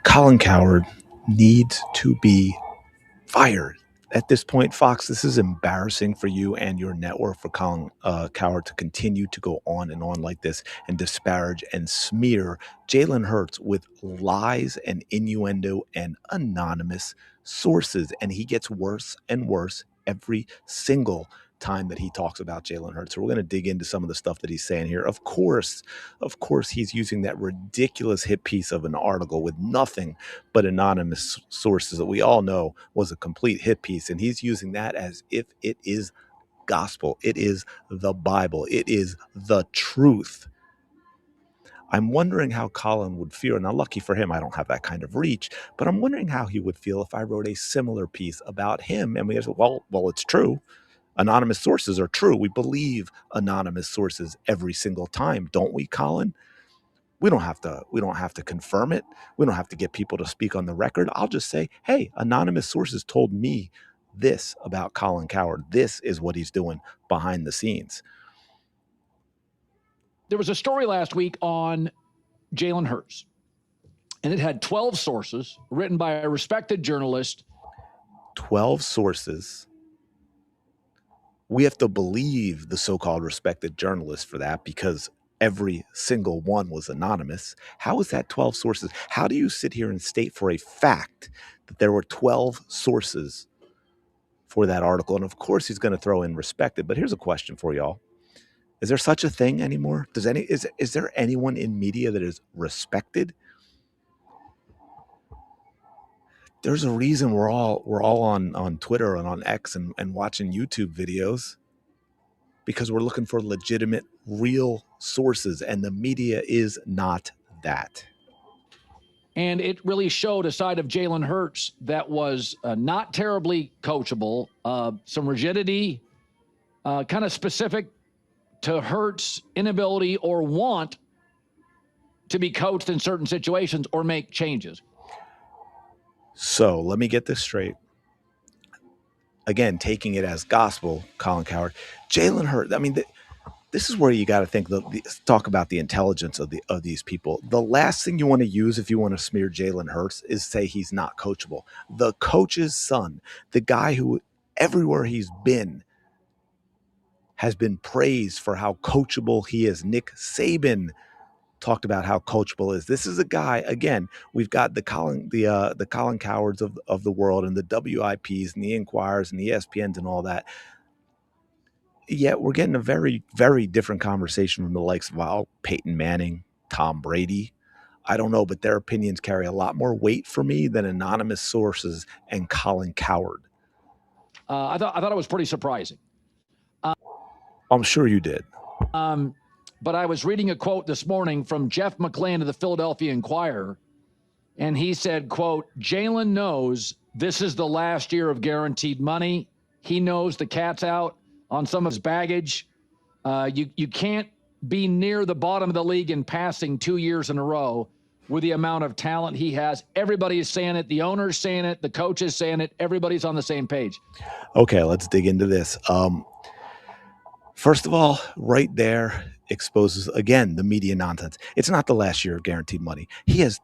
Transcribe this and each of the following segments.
Colin Cowherd needs to be fired. At this point, Fox, this is embarrassing for you and your network for Colin Cowherd to continue to go on and on like this and disparage and smear Jalen Hurts with lies and innuendo and anonymous sources. And he gets worse and worse every single time that he talks about Jalen Hurts. So we're going to dig into some of the stuff that he's saying here. Of course, he's using that ridiculous hit piece of an article with nothing but anonymous sources that we all know was a complete hit piece. And he's using that as if it is gospel. It is the Bible. It is the truth. I'm wondering how Colin would feel. Now, lucky for him, I don't have that kind of reach, but I'm wondering how he would feel if I wrote a similar piece about him. And we go, well, it's true. Anonymous sources are true. We believe anonymous sources every single time, don't we, Colin? We don't have to confirm it. We don't have to get people to speak on the record. I'll just say, hey, anonymous sources told me this about Colin Cowherd. This is what he's doing behind the scenes. There was a story last week on Jalen Hurts, and it had 12 sources written by a respected journalist. 12 sources. We have to believe the so-called respected journalist for that because every single one was anonymous. How is that 12 sources? How do you sit here and state for a fact that there were 12 sources for that article? And of course, he's going to throw in respected. But here's a question for y'all. Is there such a thing anymore? Is there anyone in media that is respected? There's a reason we're all on Twitter and on X and watching YouTube videos, because we're looking for legitimate, real sources, and the media is not that. And it really showed a side of Jalen Hurts that was not terribly coachable, some rigidity, kind of specific to Hurts' inability or want to be coached in certain situations or make changes. So let me get this straight. Again, taking it as gospel, Colin Cowherd, Jalen Hurts. I mean, this is where you got to think. Talk about the intelligence of these people. The last thing you want to use if you want to smear Jalen Hurts is say he's not coachable. The coach's son, the guy who everywhere he's been has been praised for how coachable he is. Nick Saban talked about how coachable is. This is a guy, again, we've got the Colin Cowherds of the world and the WIPs and the Inquirers and the ESPNs and all that. Yet we're getting a very, very different conversation from the likes of Peyton Manning, Tom Brady. I don't know, but their opinions carry a lot more weight for me than anonymous sources and Colin Cowherd. I thought it was pretty surprising. I'm sure you did. But I was reading a quote this morning from Jeff McClain of the Philadelphia Inquirer, and he said, quote, Jalen knows this is the last year of guaranteed money. He knows the cat's out on some of his baggage. You can't be near the bottom of the league in passing 2 years in a row with the amount of talent he has. Everybody is saying it. The owner's saying it. The coach is saying it. Everybody's on the same page. Okay, let's dig into this. First of all, right there exposes, again, the media nonsense. It's not the last year of guaranteed money. He has,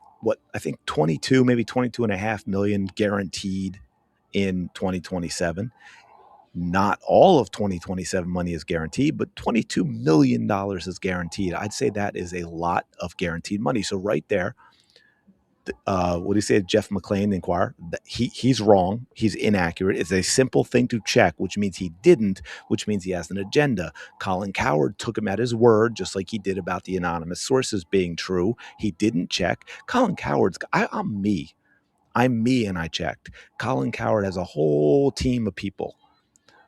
I think 22, maybe 22.5 million guaranteed in 2027. Not all of 2027 money is guaranteed, but $22 million is guaranteed. I'd say that is a lot of guaranteed money. So right there, what do you say, Jeff McClain, the Inquirer? He's wrong. He's inaccurate. It's a simple thing to check, which means he didn't, which means he has an agenda. Colin Cowherd took him at his word, just like he did about the anonymous sources being true. He didn't check. Colin Cowherd's, I'm me. I'm me, and I checked. Colin Cowherd has a whole team of people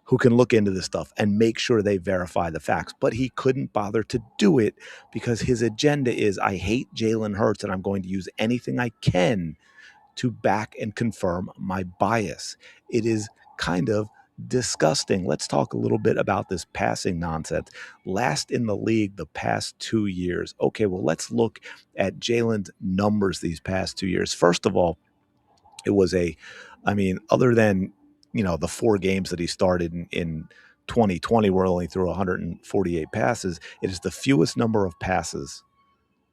who can look into this stuff and make sure they verify the facts. But he couldn't bother to do it because his agenda is, I hate Jalen Hurts and I'm going to use anything I can to back and confirm my bias. It is kind of disgusting. Let's talk a little bit about this passing nonsense. Last in the league the past 2 years. Okay, well, let's look at Jalen's numbers these past 2 years. First of all, it was other than the 4 games that he started in 2020, where only threw 148 passes, it is the fewest number of passes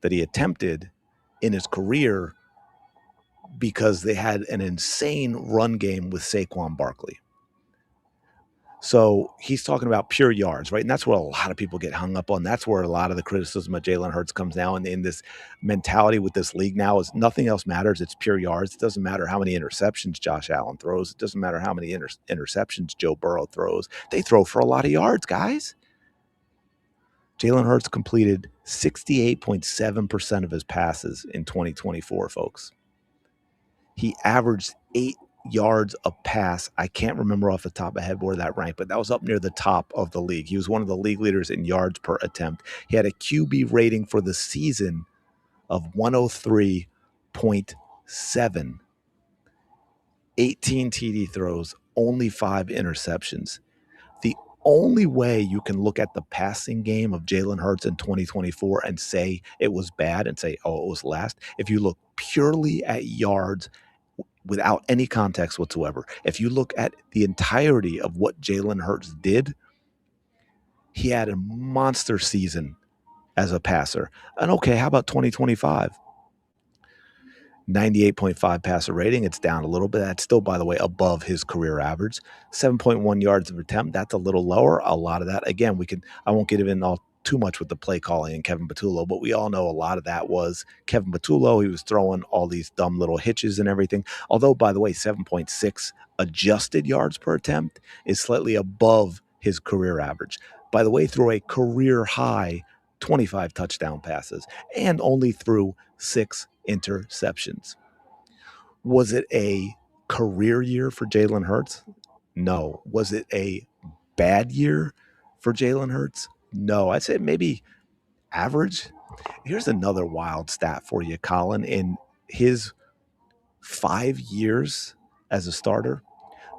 that he attempted in his career because they had an insane run game with Saquon Barkley. So he's talking about pure yards, right? And that's where a lot of people get hung up on. That's where a lot of the criticism of Jalen Hurts comes now. And in this mentality with this league now is nothing else matters. It's pure yards. It doesn't matter how many interceptions Josh Allen throws. It doesn't matter how many interceptions Joe Burrow throws. They throw for a lot of yards, guys. Jalen Hurts completed 68.7% of his passes in 2024, folks. He averaged 8 yards a pass. I can't remember off the top of my head where that ranked, but that was up near the top of the league. He was one of the league leaders in yards per attempt. He had a QB rating for the season of 103.7. 18 TD throws, only 5 interceptions. The only way you can look at the passing game of Jalen Hurts in 2024 and say it was bad and say, oh, it was last, if you look purely at yards without any context whatsoever. If you look at the entirety of what Jalen Hurts did, he had a monster season as a passer. And okay, how about 2025? 98.5 passer rating. It's down a little bit. That's still, by the way, above his career average. 7.1 yards of attempt. That's a little lower. A lot of that, again, I won't get in all too much with the play calling and Kevin Patullo, but we all know a lot of that was Kevin Patullo. He was throwing all these dumb little hitches and everything. Although, by the way, 7.6 adjusted yards per attempt is slightly above his career average. By the way, threw a career high 25 touchdown passes and only threw 6 interceptions. Was it a career year for Jalen Hurts? No. Was it a bad year for Jalen Hurts? No. I'd say maybe average. Here's another wild stat for you, Colin. In his 5 years as a starter,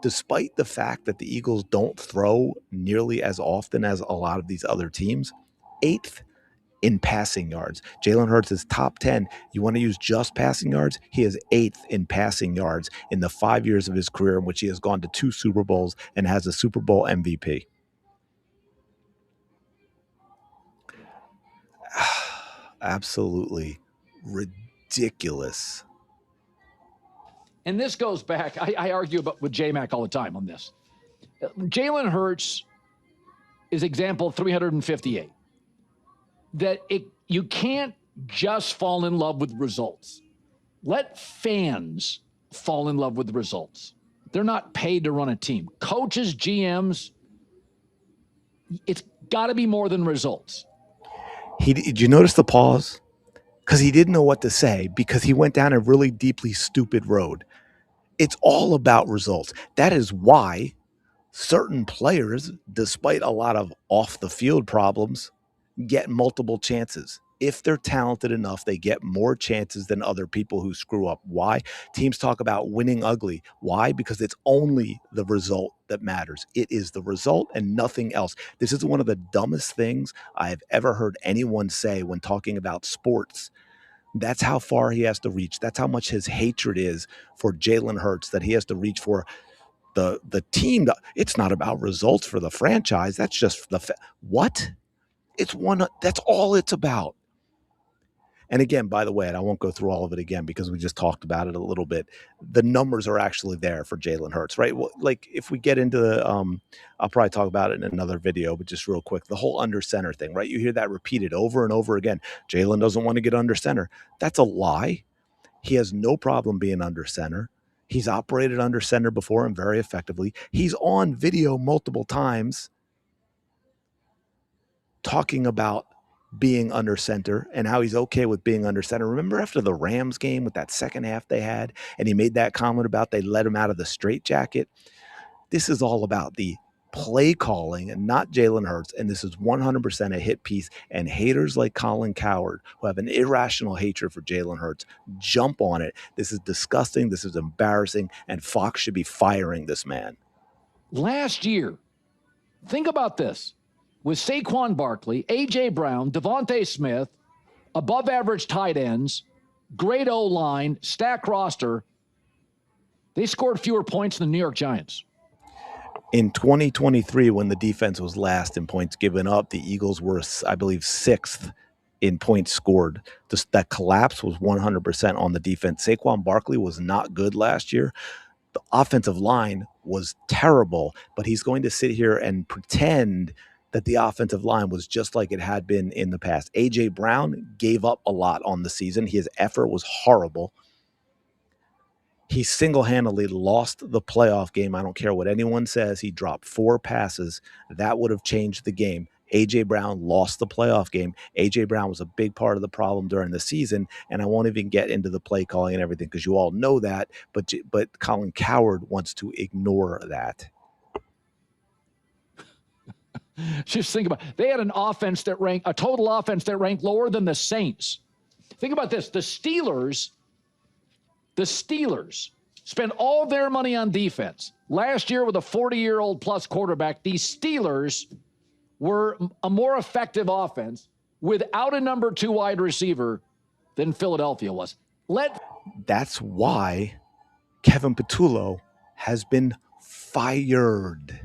despite the fact that the Eagles don't throw nearly as often as a lot of these other teams, 8th in passing yards. Jalen Hurts is top 10. You want to use just passing yards? He is 8th in passing yards in the 5 years of his career in which he has gone to 2 Super Bowls and has a Super Bowl MVP. Absolutely ridiculous. And this goes back, I argue with J-Mac all the time on this. Jalen Hurts is example 358. That you can't just fall in love with results. Let fans fall in love with the results. They're not paid to run a team. Coaches, GMs, it's got to be more than results. Did you notice the pause? Because he didn't know what to say because he went down a really deeply stupid road. It's all about results. That is why certain players, despite a lot of off-the-field problems, get multiple chances. If they're talented enough, they get more chances than other people who screw up. Why? Teams talk about winning ugly. Why? Because it's only the result that matters. It is the result and nothing else. This is one of the dumbest things I've ever heard anyone say when talking about sports. That's how far he has to reach. That's how much his hatred is for Jalen Hurts, that he has to reach for the team. It's not about results for the franchise. That's just what? That's all it's about. And again, by the way, and I won't go through all of it again because we just talked about it a little bit. The numbers are actually there for Jalen Hurts, right? Well, like if we get into the, I'll probably talk about it in another video, but just real quick, the whole under center thing, right? You hear that repeated over and over again. Jalen doesn't want to get under center. That's a lie. He has no problem being under center. He's operated under center before and very effectively. He's on video multiple times talking about being under center and how he's okay with being under center. Remember after the Rams game with that second half they had, and he made that comment about they let him out of the straitjacket? This is all about the play calling and not Jalen Hurts, and this is 100% a hit piece, and haters like Colin Cowherd, who have an irrational hatred for Jalen Hurts, jump on it. This is disgusting. This is embarrassing, and Fox should be firing this man. Last year, think about this. With Saquon Barkley, A.J. Brown, Devontae Smith, above-average tight ends, great O-line, stack roster, they scored fewer points than the New York Giants. In 2023, when the defense was last in points given up, the Eagles were, I believe, 6th in points scored. That collapse was 100% on the defense. Saquon Barkley was not good last year. The offensive line was terrible, but he's going to sit here and pretend that the offensive line was just like it had been in the past. A.J. Brown gave up a lot on the season. His effort was horrible. He single-handedly lost the playoff game. I don't care what anyone says. He dropped 4 passes. That would have changed the game. A.J. Brown lost the playoff game. A.J. Brown was a big part of the problem during the season, and I won't even get into the play calling and everything because you all know that, but Colin Cowherd wants to ignore that. Just think about it. They had a total offense that ranked lower than the Saints. Think about this. The Steelers spent all their money on defense. Last year with a 40-year-old plus quarterback, the Steelers were a more effective offense without a number 2 wide receiver than Philadelphia was. That's why Kevin Patullo has been fired.